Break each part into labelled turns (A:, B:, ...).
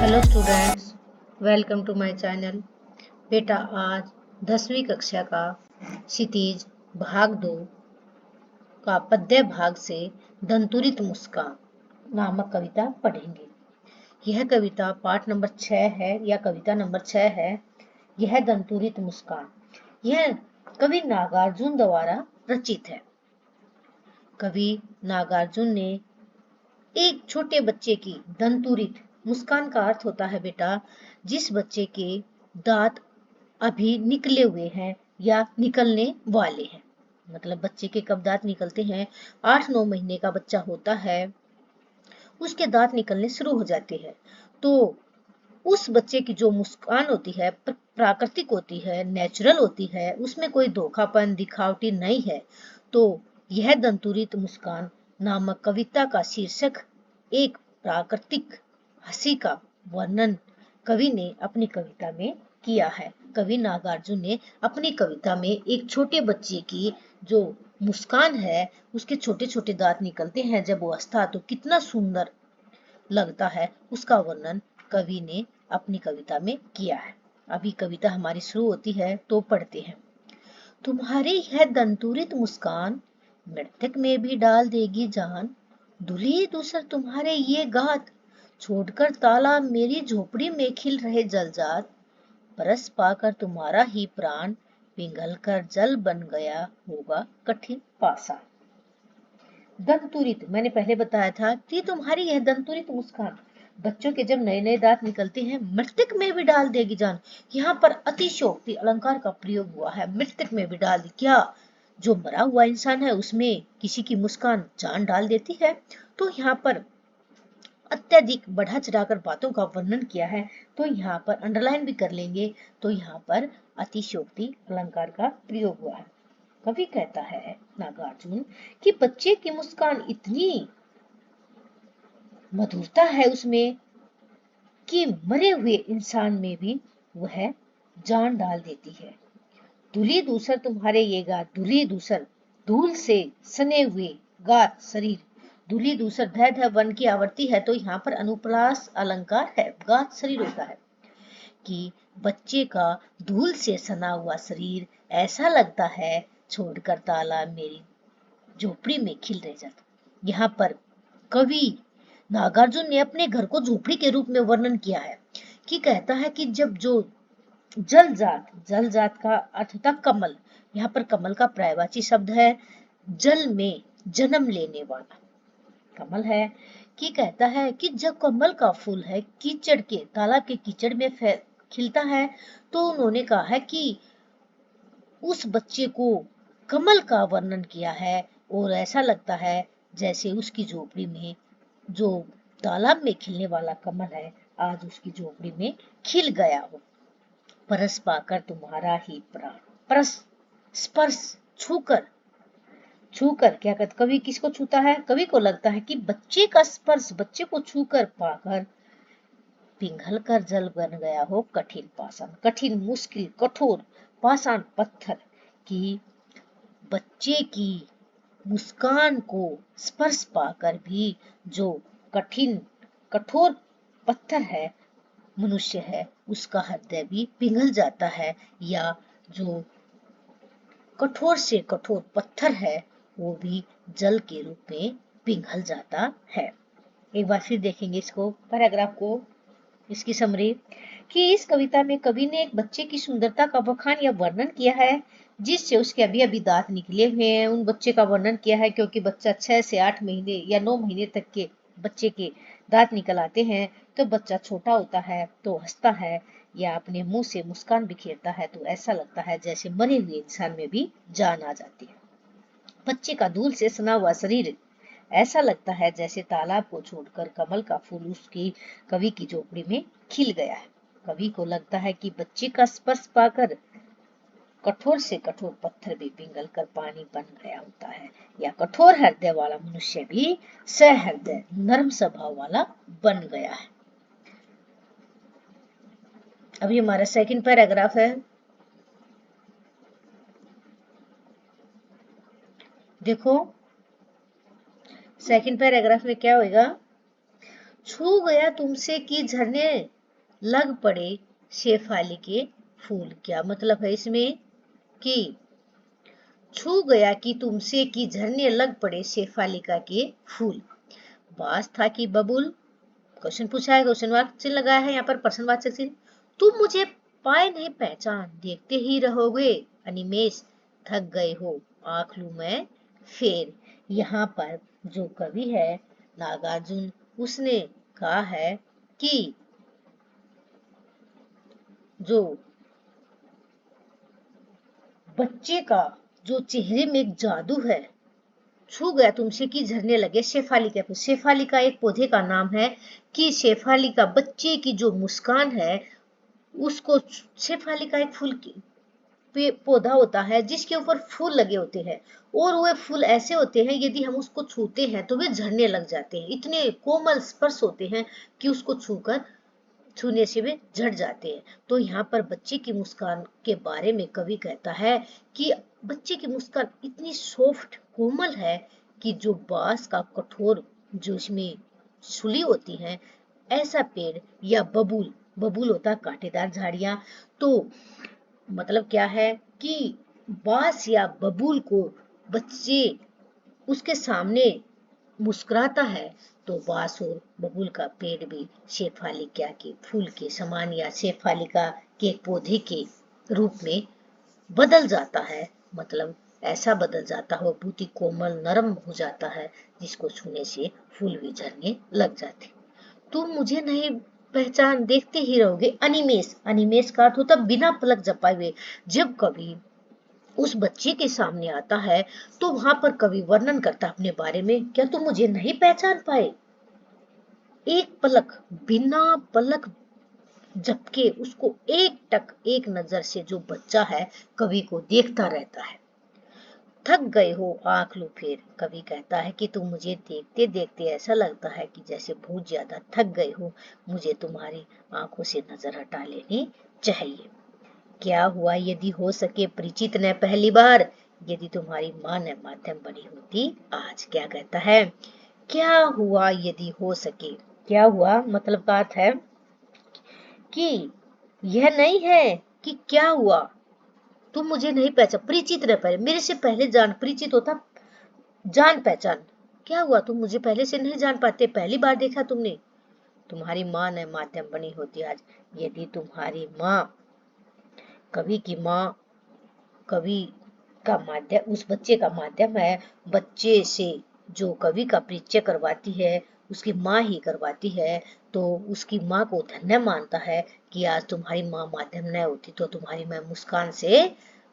A: Hello students, welcome to my channel. बेटा आज 10वीं कक्षा का क्षितिज भाग 2 का पद्य भाग से दंतुरित मुस्कान नामक कविता पढ़ेंगे। यह कविता पाठ नंबर 6 है या कविता नंबर 6 है। यह दंतुरित मुस्कान यह कवि नागार्जुन द्वारा रचित है। कवि नागार्जुन ने एक छोटे बच्चे की दंतुरित मुस्कान का अर्थ होता है बेटा जिस बच्चे के दांत अभी निकले हुए हैं या निकलने वाले हैं। मतलब बच्चे के कब दांत निकलते हैं, 8-9 महीने का बच्चा होता है उसके दांत निकलने शुरू हो जाते हैं। तो उस बच्चे की जो मुस्कान होती है प्राकृतिक होती है, नेचुरल होती है, उसमें कोई धोखापन दिखावटी नहीं है। तो यह दंतुरित मुस्कान नामक कविता का शीर्षक एक प्राकृतिक हंसी का वर्णन कवि ने अपनी कविता में किया है। कवि नागार्जुन ने अपनी कविता में एक छोटे बच्चे की जो मुस्कान है, उसके छोटे छोटे दांत निकलते हैं जब वो हंसता तो कितना सुंदर लगता है, उसका वर्णन कवि ने अपनी कविता में किया है। अभी कविता हमारी शुरू होती है तो पढ़ते हैं। तुम्हारी यह दंतुरित मुस्कान मृतक में भी डाल देगी जान, दुल्ही दूसर तुम्हारे ये गात, छोड़कर ताला मेरी झोपड़ी में खिल रहे जलजात, परस पाकर तुम्हारा ही प्राण पिघल कर जल बन गया होगा कठिन पासा। दंतुरित मैंने पहले बताया था कि तुम्हारी यह दंतुरित मुस्कान बच्चों के जब नए नए दांत निकलते हैं मृतक में भी डाल देगी जान। यहाँ पर अतिशयोक्ति अलंकार का प्रयोग हुआ है। मृतक में भी डाल दी, क्या जो मरा हुआ इंसान है उसमें किसी की मुस्कान जान डाल देती है। तो यहाँ पर अत्यधिक बढ़ा चढ़ाकर बातों का वर्णन किया है, तो यहाँ पर अंडरलाइन भी कर लेंगे। तो यहाँ पर अतिशयोक्ति अलंकार का प्रयोग हुआ है। कवि कहता है नागार्जुन कि बच्चे की मुस्कान इतनी मधुरता है उसमें कि मरे हुए इंसान में भी वह जान डाल देती है। धूली दूसर तुम्हारे ये गात, धूली दूसर धूल से सने हुए गात शरीर, धूली दूसर धय धय वन की आवर्ती है। तो यहाँ पर अनुप्रास अलंकार है, गात शरीर होता है कि बच्चे का धूल से सना हुआ शरीर ऐसा लगता है छोड़कर ताला मेरी झोपड़ी में खिल रह जाता। यहाँ पर कवि नागार्जुन ने अपने घर को झोपड़ी के रूप में वर्णन किया है कि कहता है कि जब जो जल जात का अर्थ था कमल, यहाँ पर कमल का पर्यायवाची शब्द है जल में जन्म लेने वाला कमल है। कि कहता है कि जब कमल का फूल है कीचड़ के तालाब के कीचड़ में खिलता है, तो उन्होंने कहा है कि उस बच्चे को कमल का वर्णन किया है और ऐसा लगता है जैसे उसकी झोपड़ी में जो तालाब में खिलने वाला कमल है आज उसकी झोपड़ी में खिल गया हो। परस पाकर तुम्हारा ही प्राण, परस स्पर्श छूकर क्या कहते कवि किसको छूता है, कवि को लगता है कि बच्चे का स्पर्श बच्चे को छूकर पाकर पिघल कर जल बन गया हो कठिन पाषाण, कठिन मुश्किल कठोर पाषाण पत्थर की बच्चे की मुस्कान को स्पर्श पाकर भी जो कठिन कठोर पत्थर है मनुष्य है उसका हृदय भी पिघल जाता है, या जो कठोर से कठोर पत्थर है वो भी जल के रूप में पिघल जाता है। एक बार फिर देखेंगे इसको पैराग्राफ को, इसकी समरी कि इस कविता में कवि ने एक बच्चे की सुंदरता का बखान या वर्णन किया है जिससे उसके अभी अभी दांत निकले हुए हैं उन बच्चे का वर्णन किया है, क्योंकि बच्चा 6 से 8 महीने या 9 महीने तक के बच्चे के दांत निकल आते हैं तो बच्चा छोटा होता है तो हंसता है या अपने मुंह से मुस्कान बिखेरता है तो ऐसा लगता है जैसे मरे हुए इंसान में भी जान आ जाती है। बच्चे का धूल से सना हुआ शरीर ऐसा लगता है जैसे तालाब को छोड़कर कमल का फूल उसकी कवि की झोपड़ी में खिल गया है। कवि को लगता है कि बच्चे का स्पर्श पाकर कठोर से कठोर पत्थर भी पिघल कर पानी बन गया होता है, या कठोर हृदय वाला मनुष्य भी सहृदय नर्म स्वभाव वाला बन गया है। अभी हमारा सेकंड पैराग्राफ है, देखो सेकंड पैराग्राफ में क्या होगा। छू गया तुमसे कि झरने लग पड़े शेफाली के फूल। क्या मतलब है इसमें कि छू गया कि तुमसे कि झरने लग पड़े शेफालिका के फूल। बास था कि बबूल, क्वेश्चन पूछा है, क्वेश्चन मार्क चिन्ह लगाया है यहाँ पर, प्रश्नवाचक चिन्ह। तुम मुझे पाए नहीं पहचान, देखते ही रहोगे अनिमेष, थक गए हो आंख लूं मैं फेर। यहाँ पर जो कवि है नागार्जुन, उसने कहा है कि जो बच्चे का जो चेहरे में एक जादू है, छू गया तुमसे कि झरने लगे शेफाली के फूल। शेफाली का एक पौधे का नाम है कि शेफाली का बच्चे की जो मुस्कान है उसको, शेफाली का एक फूल की पौधा होता है जिसके ऊपर फूल लगे होते हैं, और वह फूल ऐसे होते हैं यदि हम उसको छूते हैं तो वे झड़ने लग जाते हैं। इतने कोमल स्पर्श होते हैं कि उसको छूने से वे झड़ जाते हैं। तो यहाँ पर बच्चे की मुस्कान के बारे में कवि कहता है कि बच्चे की मुस्कान इतनी सॉफ्ट कोमल है कि जो बांस का कठोर जो इसमें सुली होती है, ऐसा पेड़ या बबूल, बबूल होता है कांटेदार झाड़ियां, तो मतलब क्या है कि बांस या बबूल को बच्चे उसके सामने मुस्कुराता है तो बांस और बबूल का पेड़ भी शेफालिका के फूल के समान या शेफालिका के पौधे के रूप में बदल जाता है। मतलब ऐसा बदल जाता हो, बहुत ही कोमल नरम हो जाता है जिसको छूने से फूल भी झड़ने लग जाते। तुम मुझे नहीं पहचान, देखते ही रहोगे अनिमेष। अनिमेष का अर्थ होता बिना पलक झपकाए हुए। जब कवि उस बच्चे के सामने आता है तो वहां पर कवि वर्णन करता अपने बारे में, क्या तुम मुझे नहीं पहचान पाए? एक पलक, बिना पलक झपके उसको एक टक एक नजर से जो बच्चा है कवि को देखता रहता है। थक गए हो आंख लो फेर, कवि कहता है कि तुम मुझे देखते देखते ऐसा लगता है कि जैसे बहुत ज्यादा थक गए हो, मुझे तुम्हारी आंखों से नजर हटा लेनी चाहिए। क्या हुआ यदि हो सके परिचित न पहली बार, यदि तुम्हारी माँ न माध्यम बनी होती आज। क्या कहता है? क्या हुआ यदि हो सके, क्या हुआ मतलब का अर्थ है कि यह नहीं है कि क्या हुआ तुम मुझे नहीं पहचान, परिचित न पहले, मेरे से पहले जान, परिचित होता जान पहचान। क्या हुआ तुम मुझे पहले से नहीं जान पाते, पहली बार देखा तुमने, तुम्हारी माँ न माध्यम बनी होती आज। यदि तुम्हारी माँ, कवि की माँ, कवि का माध्यम, उस बच्चे का माध्यम है, बच्चे से जो कवि का परिचय करवाती है उसकी माँ ही करवाती है, तो उसकी माँ को धन्य मानता है कि आज तुम्हारी माँ माध्यम न होती तो तुम्हारी मैं मुस्कान से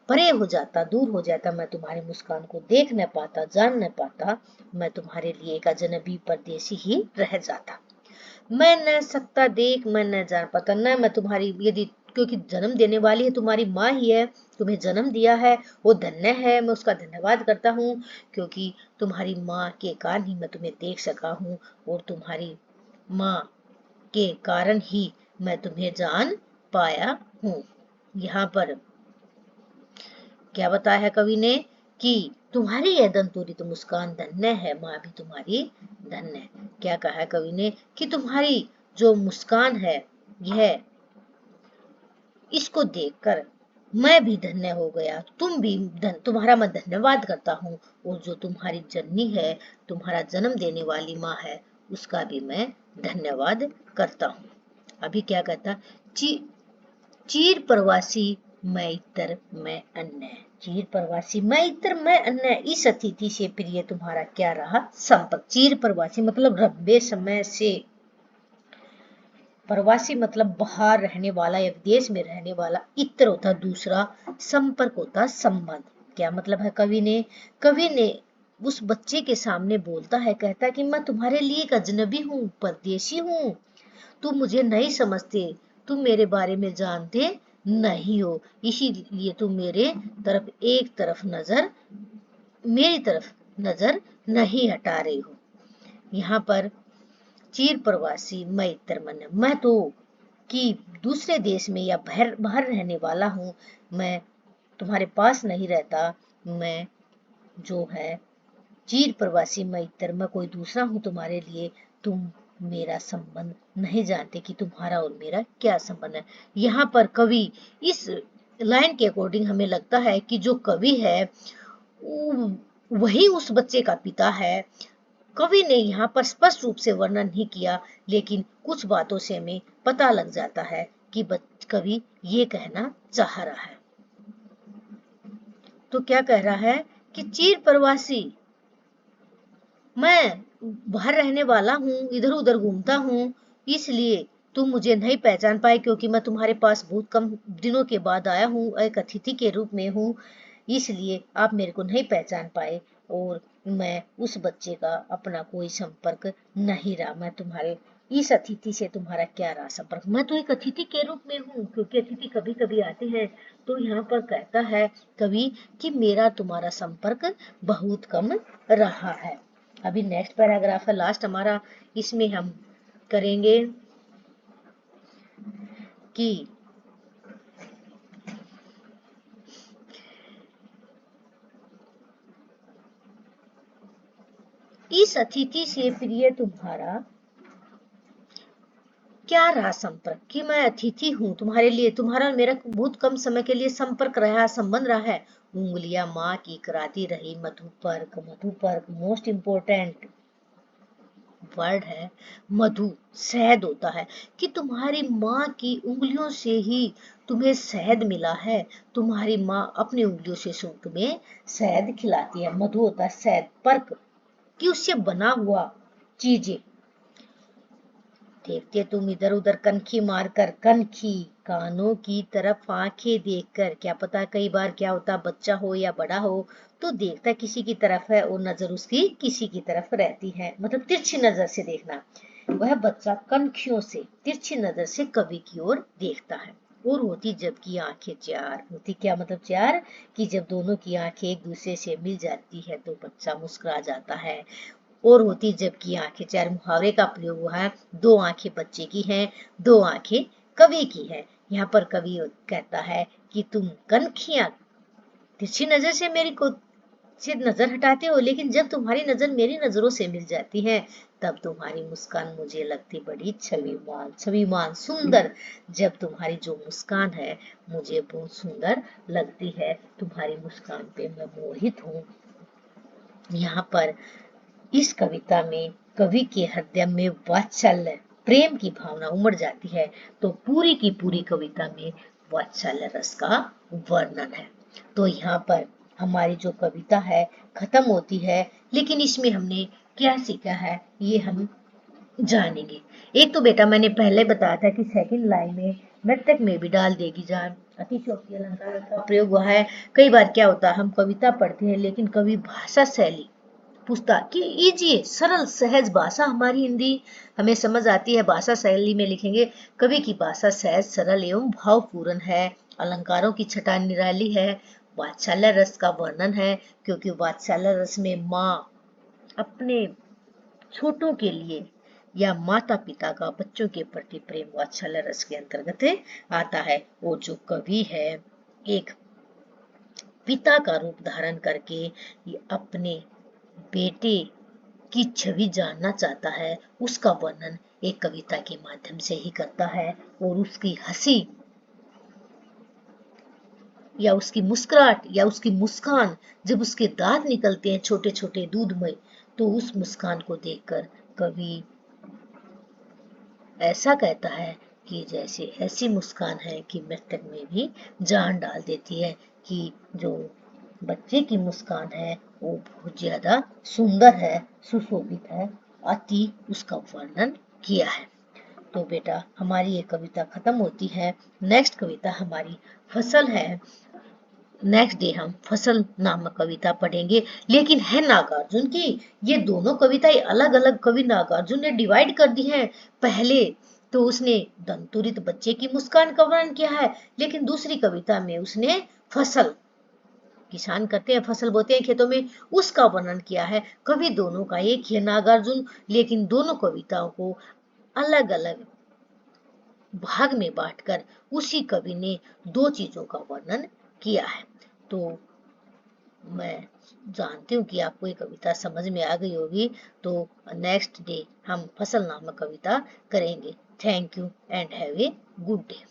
A: परे हो जाता, दूर हो जाता, मैं तुम्हारी मुस्कान को देख न पाता, जान न पाता, मैं तुम्हारे लिए एक अजनबी परदेसी ही रह जाता। मैं न सकता देख, मैं न जान पाता, न मैं तुम्हारी, यदि क्योंकि जन्म देने वाली है तुम्हारी माँ ही है, तुम्हें जन्म दिया है, वो धन्य है, मैं उसका धन्यवाद करता हूँ क्योंकि तुम्हारी माँ के कारण ही मैं तुम्हें देख सका हूँ, और तुम्हारी माँ के कारण ही मैं तुम्हें जान पाया हूँ। यहाँ पर क्या बताया है कवि ने कि तुम्हारी यह दंतुरित मुस्कान धन्य है, माँ भी तुम्हारी धन्य है। क्या कहा है कवि ने कि तुम्हारी जो मुस्कान है यह, इसको देखकर मैं भी धन्य हो गया, तुम भी तुम्हारा मैं धन्यवाद करता हूँ, और जो तुम्हारी जननी है, तुम्हारा जन्म देने वाली माँ है, उसका भी मैं धन्यवाद करता हूँ। अभी क्या कहता, चीर प्रवासी मैं इतर मैं अन्य, चीर प्रवासी मैं इतर मैं अन्य, इस अतिथि से प्रिय तुम्हारा क्या रहा संपर्क। चीर प्रवासी मतलब लंबे समय से, प्रवासी मतलब बाहर रहने वाला या विदेश में रहने वाला, इतर होता दूसरा, संपर्क होता संबंध। क्या मतलब है कवि ने उस बच्चे के सामने बोलता है, कहता है कि मैं तुम्हारे लिए एक अजनबी हूँ, परदेशी हूँ, तुम मुझे नहीं समझते, तुम मेरे बारे में जानते नहीं हो, इसीलिए तुम मेरे तरफ मेरी तरफ नजर नहीं हटा रही हो। यहाँ पर चीर प्रवासी मैं इतर मन, मैं तो कि दूसरे देश में या बाहर रहने वाला हूँ, मैं तुम्हारे पास नहीं रहता, मैं जो है चीर प्रवासी मैं इतर, मैं कोई दूसरा हूँ तुम्हारे लिए, तुम मेरा संबंध नहीं जानते कि तुम्हारा और मेरा क्या संबंध है। यहाँ पर कवि इस लाइन के अकॉर्डिंग हमें लगता है कि जो कवि है वही उस बच्चे का पिता है। कवि ने यहाँ पर स्पष्ट रूप से वर्णन नहीं किया, लेकिन कुछ बातों से हमें पता लग जाता है कि कवि ये कहना चाह रहा है। तो क्या कह रहा है कि चिर प्रवासी, मैं बाहर रहने वाला हूँ, इधर उधर घूमता हूँ, इसलिए तुम मुझे नहीं पहचान पाए, क्योंकि मैं तुम्हारे पास बहुत कम दिनों के बाद आया हूँ, एक अतिथि के रूप में हूँ, इसलिए आप मेरे को नहीं पहचान पाए। और मैं उस बच्चे का अपना कोई संपर्क नहीं रहा। मैं तुम्हारे इस अतिथि से तुम्हारा क्या रहा संपर्क, मैं तो एक अतिथि के रूप में हूँ, क्योंकि अतिथि कभी कभी आते हैं। तो यहाँ पर कहता है कवि कि मेरा तुम्हारा संपर्क बहुत कम रहा है। अभी नेक्स्ट पैराग्राफ है, लास्ट हमारा, इसमें हम करेंगे कि इस अतिथि से प्रिय तुम्हारा क्या रहा संपर्क, कि मैं अतिथि हूँ तुम्हारे लिए, तुम्हारा मेरा बहुत कम समय के लिए संपर्क रहा, संबंध रहा है। उंगलियां माँ की कराती रही, मधुपर्क, मधुपर्क मोस्ट इम्पोर्टेंट वर्ड है। मधु शहद होता है, कि तुम्हारी माँ की उंगलियों से ही तुम्हें शहद मिला है, तुम्हारी माँ अपनी उंगलियों से तुम्हें शहद खिलाती है। मधु होता है शहद, पर्क कि उससे बना हुआ चीजें। देखते तुम इधर उधर कनखी मारकर, कनखी कानों की तरफ आंखें देखकर, क्या पता कई बार क्या होता, बच्चा हो या बड़ा हो तो देखता किसी की तरफ है और नजर उसकी किसी की तरफ रहती है, मतलब तिरछी नजर से देखना। वह बच्चा कनखियों से तिरछी नजर से कवि की ओर देखता है। और होती जबकि आंखें चार, होती क्या मतलब चार, कि जब दोनों की आंखें एक दूसरे से मिल जाती है तो बच्चा मुस्कुरा जाता है। और होती जबकि आंखें चार मुहावरे का प्रयोग हुआ है, दो आंखें बच्चे की हैं, दो आंखें कवि की हैं। यहाँ पर कवि कहता है कि तुम कनखियां तिरछी नजर से मेरी को से नजर हटाते हो, लेकिन जब तुम्हारी नजर मेरी नजरों से मिल जाती है तब तुम्हारी मुस्कान मुझे लगती बड़ी छविमान, छविमान सुंदर। जब तुम्हारी जो मुस्कान है मुझे बहुत सुंदर लगती है, तुम्हारी मुस्कान पे मैं मोहित हूँ। यहाँ पर इस कविता में कवि के हृदय में वात्सल्य प्रेम की भावना उमड़ जाती है। तो पूरी की पूरी कविता में वात्सल्य रस का वर्णन है। तो यहाँ पर हमारी जो कविता है खत्म होती है, लेकिन इसमें हमने क्या सीखा है ये हम जानेंगे। एक तो बेटा मैंने पहले बताया था कि सेकंड लाइन में मृतक में भी डाल देगी जान, अतिशयोक्ति अलंकार का प्रयोग हुआ है। कई बार क्या होता है हम कविता पढ़ते हैं लेकिन कवि भाषा शैली पूछता कि इजी सरल सहज भाषा हमारी हिंदी हमें समझ आती है, भाषा शैली में लिखेंगे। कवि की भाषा सहज सरल एवं भावपूर्ण है, अलंकारों की छटा निराली है, वात्सल्य रस का वर्णन है, क्योंकि वात्सल्य रस में माँ अपने छोटों के लिए या माता पिता का बच्चों के प्रति प्रेम वात्सल्य रस के अंतर्गत आता है। और जो कवि है एक पिता का रूप धारण करके ये अपने बेटे की छवि जानना चाहता है, उसका वर्णन एक कविता के माध्यम से ही करता है। और उसकी हंसी या उसकी मुस्कुराहट या उसकी मुस्कान, जब उसके दांत निकलते हैं छोटे छोटे दूधमय, तो उस मुस्कान को देखकर कवि ऐसा कहता है कि जैसे ऐसी मुस्कान है कि मृतक में भी जान डाल देती है, कि जो बच्चे की मुस्कान है वो बहुत ज्यादा सुंदर है, सुशोभित है, अति उसका वर्णन किया है। तो बेटा हमारी ये कविता खत्म होती है। नेक्स्ट कविता हमारी फसल है। नेक्स्ट डे हम फसल नामक कविता पढ़ेंगे, लेकिन है नागार्जुन की। ये दोनों कविताएं अलग अलग कवि नागार्जुन ने डिवाइड कर दी हैं। पहले तो उसने दंतुरित बच्चे की मुस्कान का वर्णन किया है, लेकिन दूसरी कविता में उसने फसल, किसान करते हैं फसल बोते हैं खेतों में, उसका वर्णन किया है। कवि दोनों का एक ही है नागार्जुन, लेकिन दोनों कविताओं को अलग अलग भाग में बांटकर उसी कवि ने दो चीजों का वर्णन किया है। तो मैं जानती हूँ कि आपको ये कविता समझ में आ गई होगी। तो नेक्स्ट डे हम फसल नामक कविता करेंगे। Thank you and have a good day.